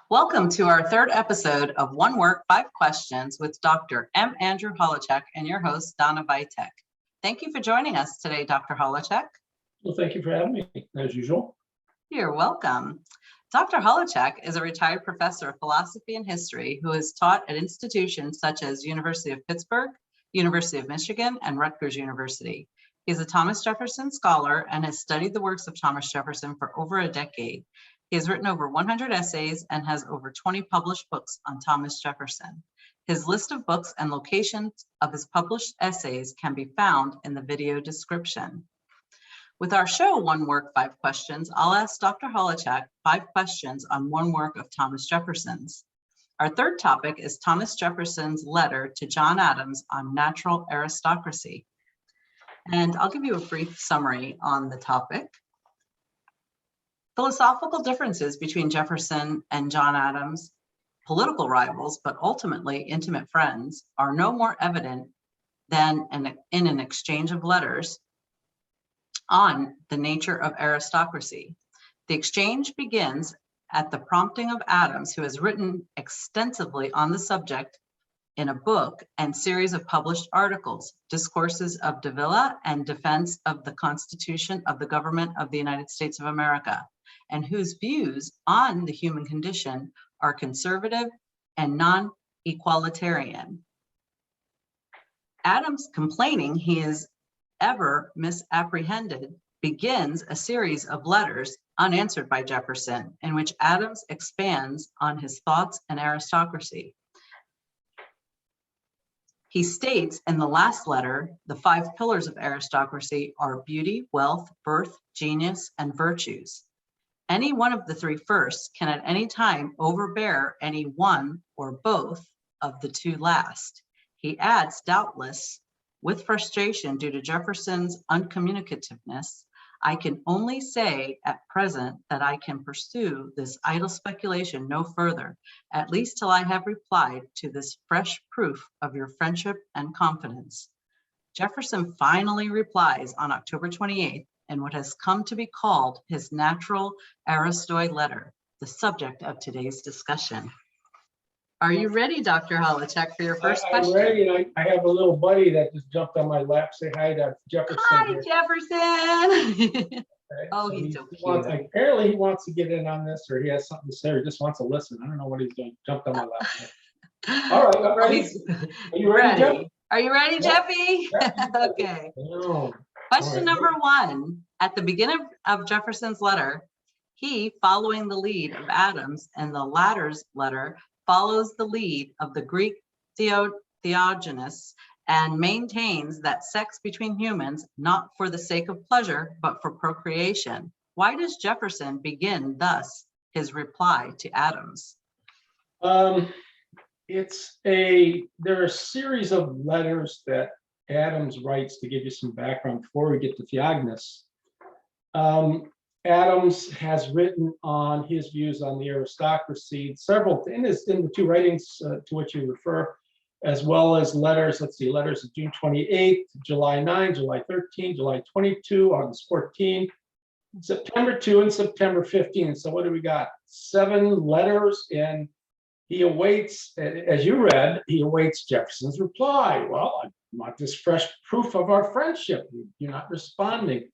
Welcome to our third episode of One Work, Five Questions with Dr. M. Andrew Holocheck and your host, Donna Vitek. Thank you for joining us today, Dr. Holocheck. Well, thank you for having me, as usual. You're welcome. Dr. Holocheck is a retired professor of philosophy and history who has taught at institutions such as University of Pittsburgh, University of Michigan, and Rutgers University. He is a Thomas Jefferson scholar and has studied the works of Thomas Jefferson for over a decade. He has written over 100 essays and has over 20 published books on Thomas Jefferson. His list of books and locations of his published essays can be found in the video description. With our show, One Work, Five Questions, I'll ask Dr. Holocheck 5 questions on one work of Thomas Jefferson's. Our third topic is Thomas Jefferson's letter to John Adams on natural aristocracy. And I'll give you a brief summary on the topic. Philosophical differences between Jefferson and John Adams, political rivals, but ultimately intimate friends, are no more evident than in an exchange of letters on the nature of aristocracy. The exchange begins at the prompting of Adams, who has written extensively on the subject in a book and series of published articles, Discourses of Davila and Defense of the Constitution of the Government of the United States of America, and whose views on the human condition are conservative and non-equalitarian. Adams, complaining he is ever misapprehended, begins a series of letters unanswered by Jefferson, in which Adams expands on his thoughts on aristocracy. He states in the last letter, the 5 pillars of aristocracy are beauty, wealth, birth, genius, and virtues. Any one of the 3 first can at any time overbear any one or both of the 2 last. He adds, doubtless, with frustration due to Jefferson's uncommunicativeness, I can only say at present that I can pursue this idle speculation no further, at least till I have replied to this fresh proof of your friendship and confidence. Jefferson finally replies on October 28th in what has come to be called his natural Aristoi letter, the subject of today's discussion. Are you ready, Dr. Holocheck, for your first question? I'm ready, and I have a little buddy that just jumped on my lap. Say hi to Jefferson. Hi, here. Jefferson. Okay, Oh, so he's so wants, cute. apparently he wants to get in on this, or he has something to say, or just wants to listen. I don't know what he's doing. Jumped on my lap. All right, I'm ready. Are you ready, Jeff? Are you ready, Jeffy? Yeah. Okay. No. Question number 1. At the beginning of Jefferson's letter, he, following the lead of Adams and the latter's letter, follows the lead of the Greek theogonists and maintains that sex between humans, not for the sake of pleasure, but for procreation. Why does Jefferson begin thus his reply to Adams? There are a series of letters that Adams writes to give you some background before we get to Theognis. Adams has written on his views on the aristocracy, several in the 2 writings to which you refer, as well as letters. Let's see, letters of June 28th, July 9, July 13, July 22, August 14, September 2, and September 15. So what do we got? 7 letters, and he awaits, as you read, he awaits Jefferson's reply. Well, I want this fresh proof of our friendship. You're not responding.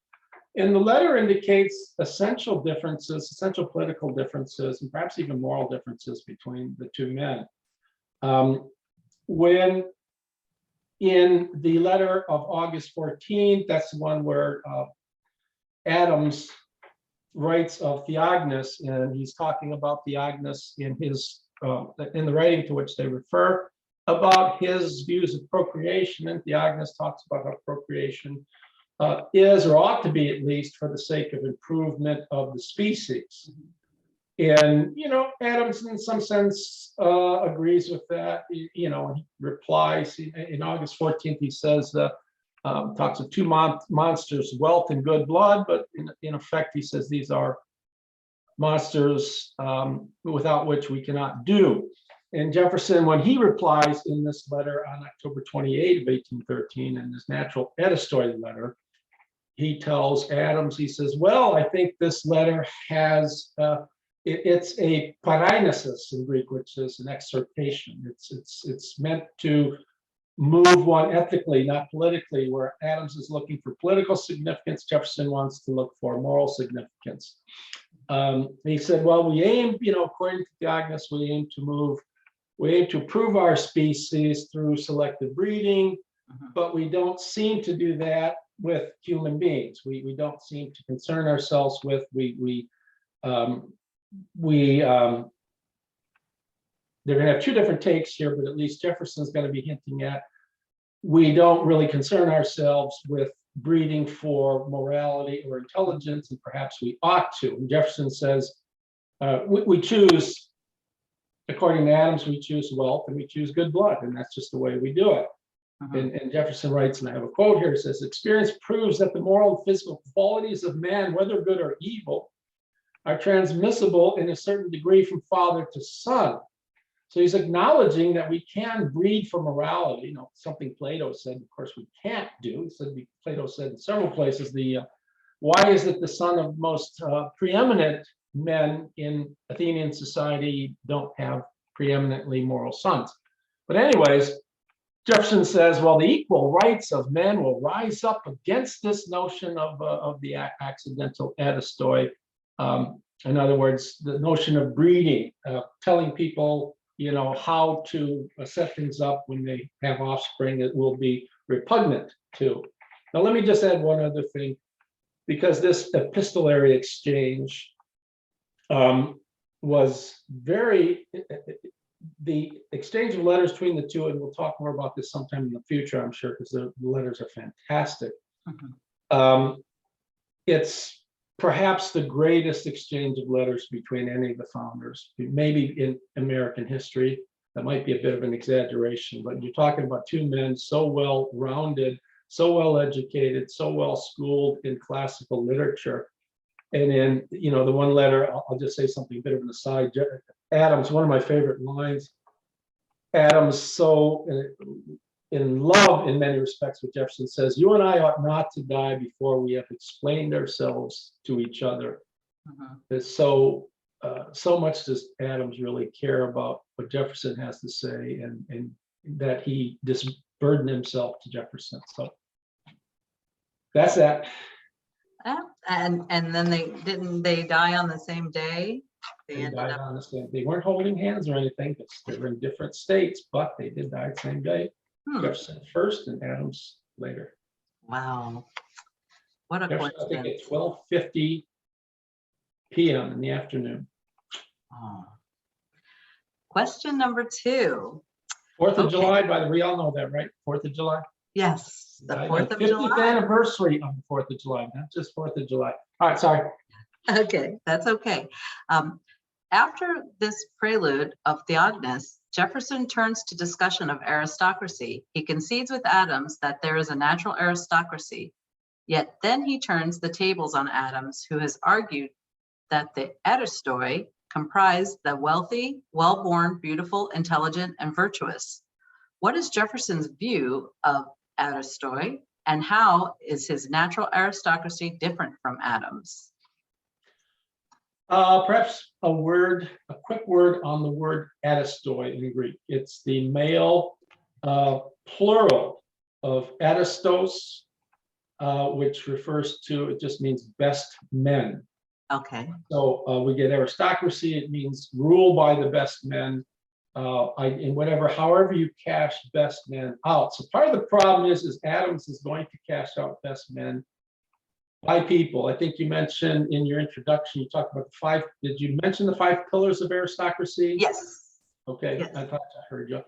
And the letter indicates essential differences, essential political differences, and perhaps even moral differences between the 2 men. When in the letter of August 14th, that's the one where Adams writes of Theognis, and he's talking about Theognis in his in the writing to which they refer, about his views of procreation, and Theognis talks about how procreation is, or ought to be at least, for the sake of improvement of the species. And, Adams in some sense agrees with that. He replies in August 14th, he says, talks of 2 monsters, wealth and good blood, but in effect, he says these are monsters without which we cannot do. And Jefferson, when he replies in this letter on October 28 of 1813, in his natural Aristoi letter, he tells Adams, he says, well, I think this letter has it's a paraenesis in Greek, which is an exhortation. It's meant to move one ethically, not politically, where Adams is looking for political significance, Jefferson wants to look for moral significance. He said, well, we aim, according to Theognis, we aim to improve our species through selective breeding, but we don't seem to do that with human beings. We don't seem to concern ourselves with, they're going to have two different takes here, but at least Jefferson's going to be hinting at, we don't really concern ourselves with breeding for morality or intelligence, and perhaps we ought to. And Jefferson says, we choose, according to Adams, we choose wealth and we choose good blood, and that's just the way we do it. And Jefferson writes, and I have a quote here, it says, experience proves that the moral and physical qualities of man, whether good or evil, are transmissible in a certain degree from father to son. So he's acknowledging that we can breed for morality, something Plato said, of course, we can't do. Plato said in several places, why is it the son of most preeminent men in Athenian society don't have preeminently moral sons? But anyways, Jefferson says, well, the equal rights of men will rise up against this notion of the accidental Aristoi. In other words, the notion of breeding, telling people, how to set things up when they have offspring that will be repugnant to. Now, let me just add one other thing, because this epistolary exchange was the exchange of letters between the two, and we'll talk more about this sometime in the future, I'm sure, because the letters are fantastic. It's perhaps the greatest exchange of letters between any of the founders, maybe in American history. That might be a bit of an exaggeration, but you're talking about two men so well-rounded, so well-educated, so well-schooled in classical literature. And in, the one letter, I'll just say something, a bit of an aside. Adams, one of my favorite lines, Adams so in love in many respects with Jefferson, says, you and I ought not to die before we have explained ourselves to each other. It's so much does Adams really care about what Jefferson has to say, and that he disburdened himself to Jefferson. So that's that. And then they die on the same day? They died on the same. They weren't holding hands or anything, because they were in different states, but they did die the same day. Jefferson first and Adams later. Wow. What a Jefferson, I think coincidence. at 12:50 p.m. in the afternoon. Oh. Question number 2. 4th of July, by the way, we all know that, right? 4th of July? Yes, the 4th of 50th July. anniversary of the 4th of July, not just 4th of July. All right, sorry. Okay, that's okay. After this prelude of Theognis, Jefferson turns to discussion of aristocracy. He concedes with Adams that there is a natural aristocracy, yet then he turns the tables on Adams, who has argued that the Aristoi comprise the wealthy, well-born, beautiful, intelligent, and virtuous. What is Jefferson's view of Aristoi, and how is his natural aristocracy different from Adams? Perhaps a quick word on the word Aristoi in Greek. It's the male plural of Aristos, which refers to, it just means best men. Okay. So we get aristocracy, it means rule by the best men, in however you cash best men out. So part of the problem is Adams is going to cash out best men by people. I think you mentioned in your introduction, you talked about the 5, did you mention the 5 pillars of aristocracy? Yes. Okay, Yes. I thought I heard you.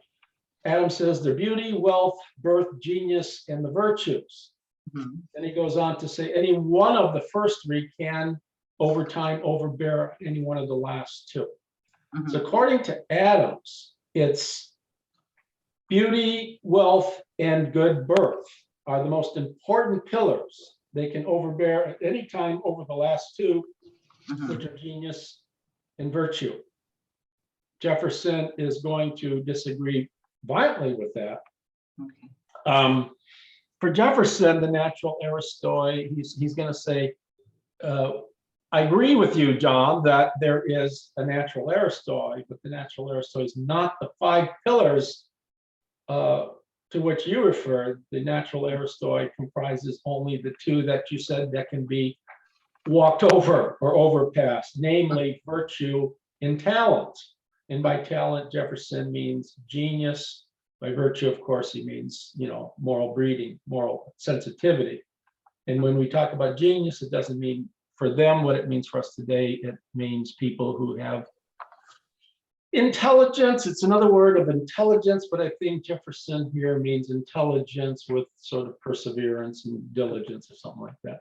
Adams says their beauty, wealth, birth, genius, and the virtues. Then he goes on to say any one of the first 3 can, over time, overbear any one of the last 2. So according to Adams, it's beauty, wealth, and good birth are the most important pillars. They can overbear at any time over the last 2, which are genius and virtue. Jefferson is going to disagree violently with that. For Jefferson, the natural Aristoi, he's going to say, I agree with you, John, that there is a natural Aristoi, but the natural Aristoi is not the 5 pillars to which you referred. The natural Aristoi comprises only the 2 that you said that can be walked over or overpassed, namely virtue and talent. And by talent, Jefferson means genius. By virtue, of course, he means, moral breeding, moral sensitivity. And when we talk about genius, it doesn't mean for them what it means for us today. It means people who have intelligence. It's another word of intelligence, but I think Jefferson here means intelligence with sort of perseverance and diligence or something like that.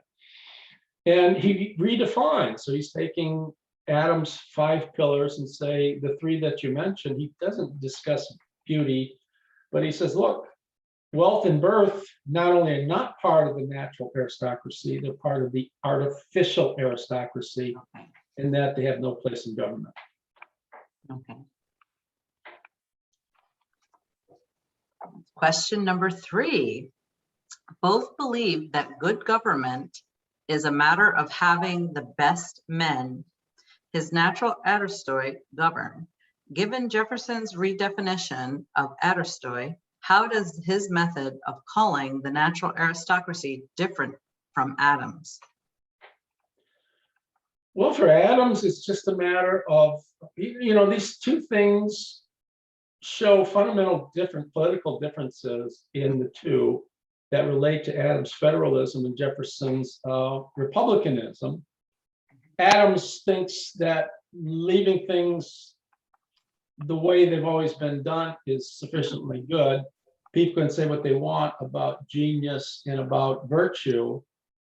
And he redefined. So he's taking Adam's 5 pillars and say the 3 that you mentioned. He doesn't discuss beauty, but he says, look, wealth and birth not only are not part of the natural aristocracy, they're part of the artificial aristocracy, Okay. in that they have no place in government. Okay. Question number 3. Both believe that good government is a matter of having the best men, his natural Aristoi, govern. Given Jefferson's redefinition of Aristoi, how does his method of calling the natural aristocracy different from Adams? Well, for Adams, it's just a matter of, these 2 things show fundamental political differences in the 2 that relate to Adams' federalism and Jefferson's republicanism. Adams thinks that leaving things the way they've always been done is sufficiently good. People can say what they want about genius and about virtue,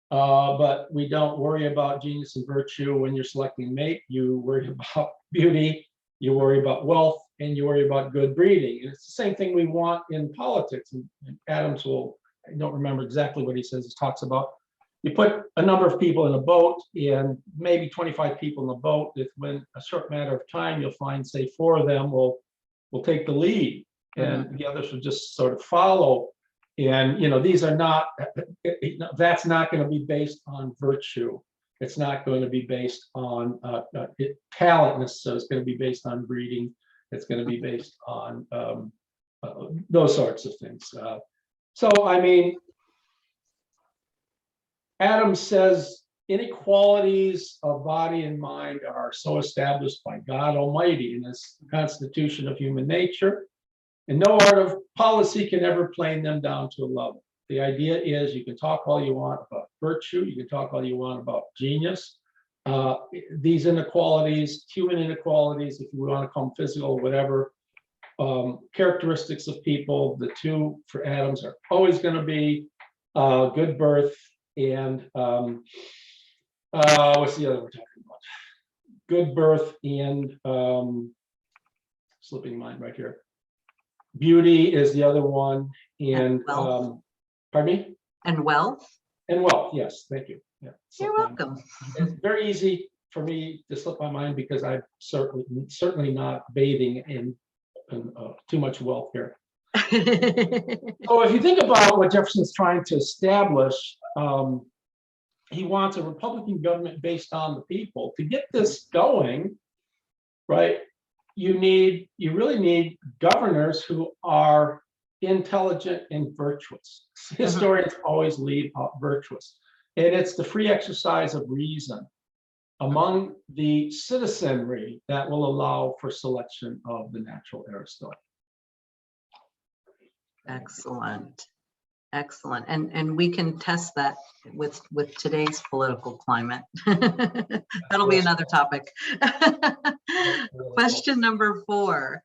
but we don't worry about genius and virtue when you're selecting a mate. You worry about beauty, you worry about wealth, and you worry about good breeding. And it's the same thing we want in politics. And Adams will, I don't remember exactly what he says, he talks about, you put a number of people in a boat, and maybe 25 people in the boat, if when a short matter of time, you'll find, say, 4 of them will take the lead, and the others will just sort of follow. And, these are not, that's not going to be based on virtue. It's not going to be based on talent necessarily. It's going to be based on breeding. It's going to be based on those sorts of things. So, I mean, Adams says inequalities of body and mind are so established by God Almighty in this constitution of human nature, and no art of policy can ever plane them down to a level. The idea is you can talk all you want about virtue, you can talk all you want about genius. These inequalities, human inequalities, if you want to call them physical, whatever, characteristics of people, the 2 for Adams are always going to be good birth and what's the other we're talking about? Good birth and slipping mind right here. Beauty is the other one, and wealth. Pardon me? And wealth? And wealth, yes, thank you. Yeah, You're welcome. It's very easy for me to slip my mind because I'm certainly not bathing in too much wealth here. So if you think about what Jefferson's trying to establish, he wants a Republican government based on the people. To get this going, right, you really need governors who are intelligent and virtuous. Historians always leave out virtuous. And it's the free exercise of reason among the citizenry that will allow for selection of the natural Aristoi. Excellent. Excellent. And we can test that with today's political climate. That'll be another topic. Question number 4.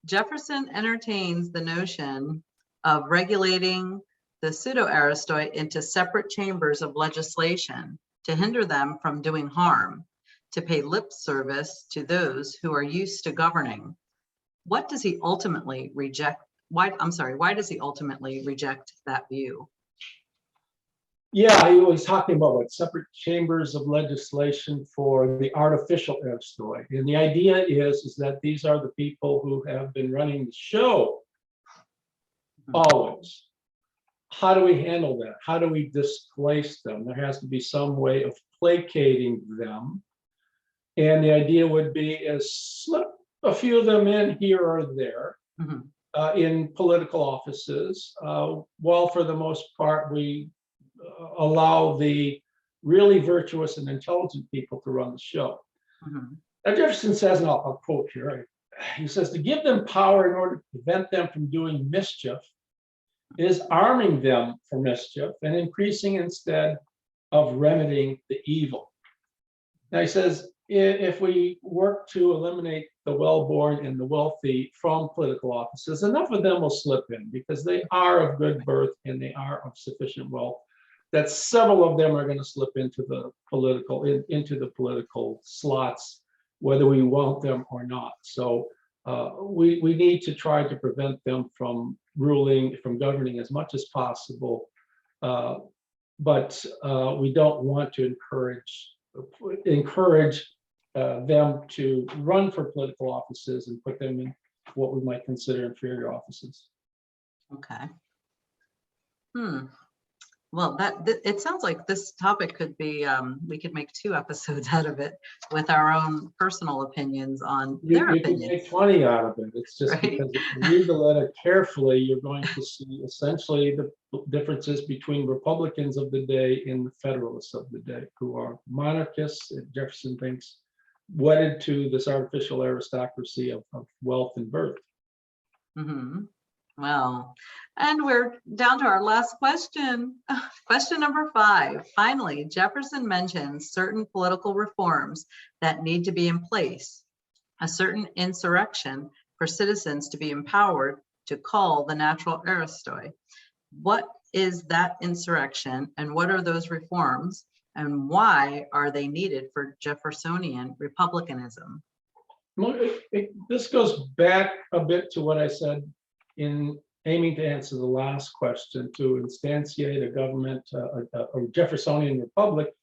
Jefferson entertains the notion of regulating the pseudo-Aristoi into separate chambers of legislation to hinder them from doing harm, to pay lip service to those who are used to governing. What does he ultimately reject? Why does he ultimately reject that view? Yeah, he was talking about what separate chambers of legislation for the artificial Aristoi. And the idea is that these are the people who have been running the show always. how do we handle that? How do we displace them? There has to be some way of placating them. And the idea would be is slip a few of them in here or there in political offices, while for the most part we allow the really virtuous and intelligent people to run the show. Now Jefferson says, and I'll quote here, he says, to give them power in order to prevent them from doing mischief is arming them for mischief and increasing instead of remedying the evil. Now he says, if we work to eliminate the well-born and the wealthy from political offices, enough of them will slip in because they are of good birth and they are of sufficient wealth, that several of them are going to slip into the political slots, whether we want them or not. So we need to try to prevent them from governing as much as possible, but we don't want to encourage them to run for political offices and put them in what we might consider inferior offices. Okay. Well, it sounds like this topic could be, we could make 2 episodes out of it with our own personal opinions on their You can opinions. make 20 out of it. It's just Right. because if you read the letter carefully, you're going to see essentially the differences between Republicans of the day and the Federalists of the day, who are monarchists, Jefferson thinks, wedded to this artificial aristocracy of wealth and birth. Well, and we're down to our last question. Question number 5. Finally, Jefferson mentions certain political reforms that need to be in place, a certain insurrection for citizens to be empowered to call the natural Aristoi. What is that insurrection and what are those reforms and why are they needed for Jeffersonian republicanism? This goes back a bit to what I said in aiming to answer the last question, to instantiate a government, a Jeffersonian republic.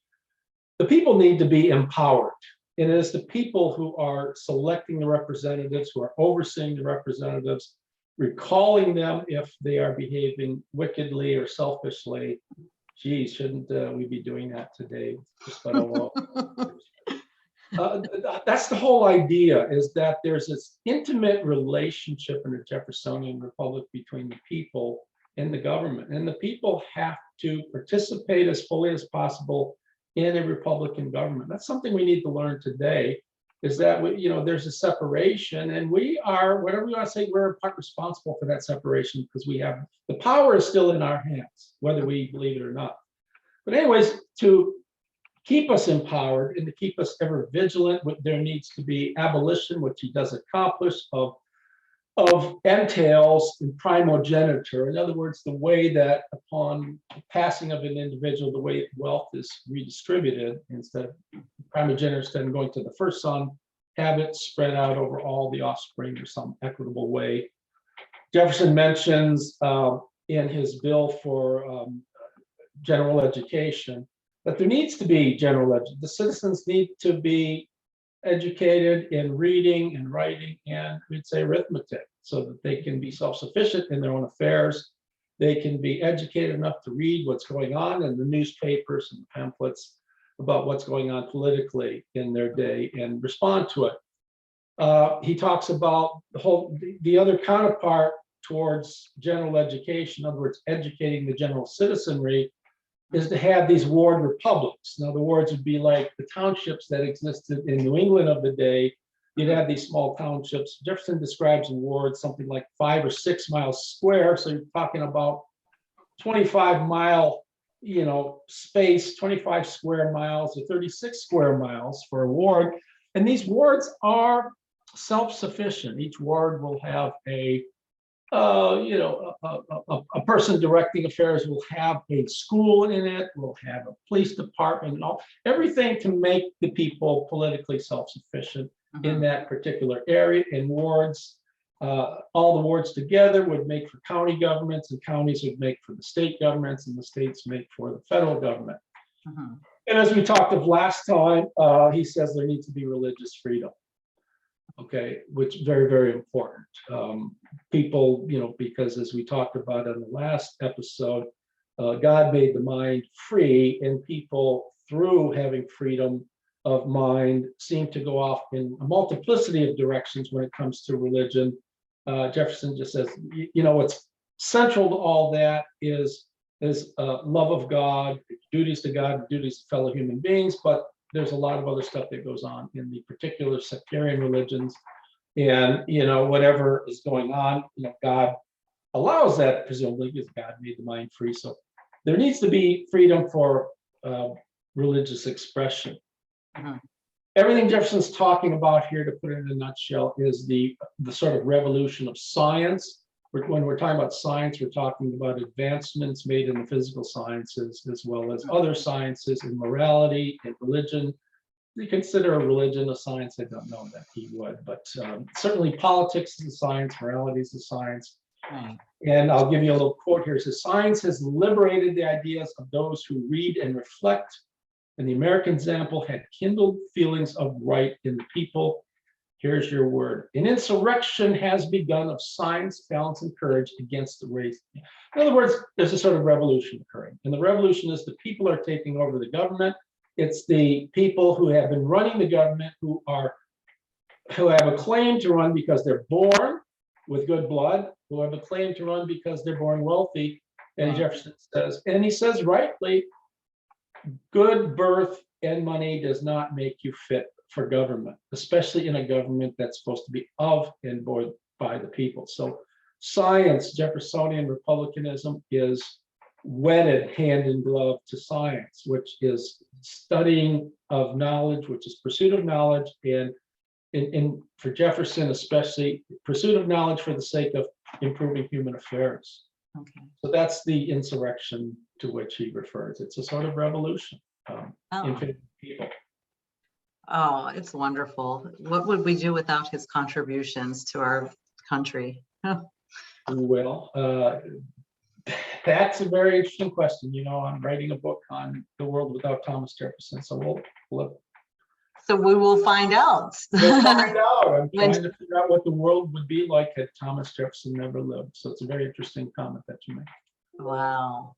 The people need to be empowered. And it is the people who are selecting the representatives, who are overseeing the representatives, recalling them if they are behaving wickedly or selfishly. Geez, shouldn't we be doing that today? Just by the law. That's the whole idea, is that there's this intimate relationship in a Jeffersonian republic between the people and the government, and the people have to participate as fully as possible in a Republican government. That's something we need to learn today, is that there's a separation, and we are, whatever you want to say, we're part responsible for that separation because we have the power is still in our hands, whether we believe it or not. But anyways, to keep us empowered and to keep us ever vigilant, there needs to be abolition, which he does accomplish, of entails and primogeniture. In other words, the way that upon passing of an individual, the way wealth is redistributed, instead of primogeniture, instead of going to the first son, have it spread out over all the offspring or some equitable way. Jefferson mentions in his bill for general education that there needs to be general education. The citizens need to be educated in reading and writing and, we'd say, arithmetic, so that they can be self-sufficient in their own affairs. They can be educated enough to read what's going on in the newspapers and pamphlets about what's going on politically in their day and respond to it. He talks about the other counterpart towards general education, in other words, educating the general citizenry, is to have these ward republics. Now, the wards would be like the townships that existed in New England of the day. You'd have these small townships. Jefferson describes a ward something like 5 or 6 miles square. So you're talking about 25-mile, space, 25 square miles or 36 square miles for a ward. And these wards are self-sufficient. Each ward will have a person directing affairs, will have a school in it, will have a police department, and everything to make the people politically self-sufficient in that particular area. And wards, all the wards together would make for county governments, and counties would make for the state governments, and the states make for the federal government. And as we talked of last time, he says there needs to be religious freedom. okay, which is very, very important. People, because as we talked about in the last episode, God made the mind free, and people, through having freedom of mind, seem to go off in a multiplicity of directions when it comes to religion. Jefferson just says, what's central to all that is love of God, duties to God, duties to fellow human beings, but there's a lot of other stuff that goes on in the particular sectarian religions. And, whatever is going on, God allows that, presumably, because God made the mind free. So there needs to be freedom for religious expression. Mhm. Everything Jefferson's talking about here, to put it in a nutshell, is the sort of revolution of science. When we're talking about science, we're talking about advancements made in the physical sciences, as well as other sciences in morality and religion. You consider a religion a science? I don't know that he would, but certainly politics is a science, morality is a science. Right. And I'll give you a little quote here. It says, "Science has liberated the ideas of those who read and reflect, and the American example had kindled feelings of right in the people." Here's your word: "An insurrection has begun of science, balance, and courage against the race." In other words, there's a sort of revolution occurring. And the revolution is the people are taking over the government. It's the people who have been running the government who have a claim to run because they're born with good blood, who have a claim to run because they're born wealthy. And Jefferson says, and he says rightly, good birth and money does not make you fit for government, especially in a government that's supposed to be of and by the people. So science, Jeffersonian republicanism, is wedded hand in glove to science, which is studying of knowledge, which is pursuit of knowledge, and for Jefferson especially, pursuit of knowledge for the sake of improving human affairs. Okay. So that's the insurrection to which he refers. It's a sort of revolution in favor of people. Oh, it's wonderful. What would we do without his contributions to our country? Well, that's a very interesting question. I'm writing a book on the world without Thomas Jefferson, so So we will find out. we'll find out. I'm trying to figure out what the world would be like had Thomas Jefferson never lived. So it's a very interesting comment that you make. Wow.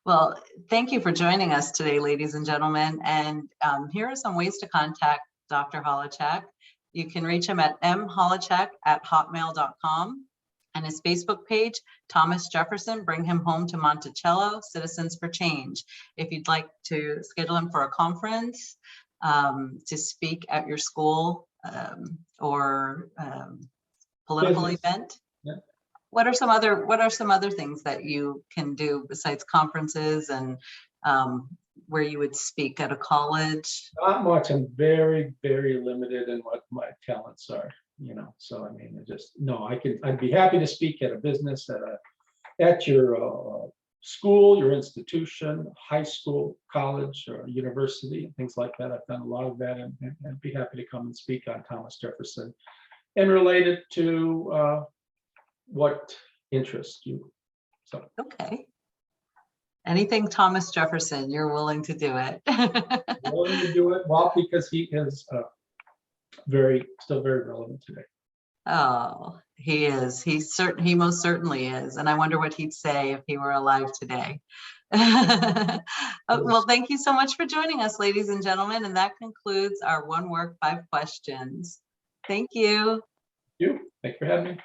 Well, thank you for joining us today, ladies and gentlemen. And here are some ways to contact Dr. Holochak. You can reach him at mholowchak@hotmail.com, and his Facebook page, Thomas Jefferson, Bring Him Home to Monticello, Citizens for Change. If you'd like to schedule him for a conference, to speak at your school or political event. Yeah. What are some other things that you can do besides conferences and where you would speak at a college? Not much. I'm very, very limited in what my talents are. So I mean, I'd be happy to speak at a business, at your school, your institution, high school, college, or university, and things like that. I've done a lot of that, and I'd be happy to come and speak on Thomas Jefferson and relate it to what interests you. So Okay. Anything Thomas Jefferson, you're willing to do it. willing to do it, well, because he is still very relevant today. Oh, he is. He most certainly is. And I wonder what he'd say if he were alive today. Well, thank you so much for joining us, ladies and gentlemen. And that concludes our 1 Work 5 Questions. Thank you. Thank you. Thanks for having me.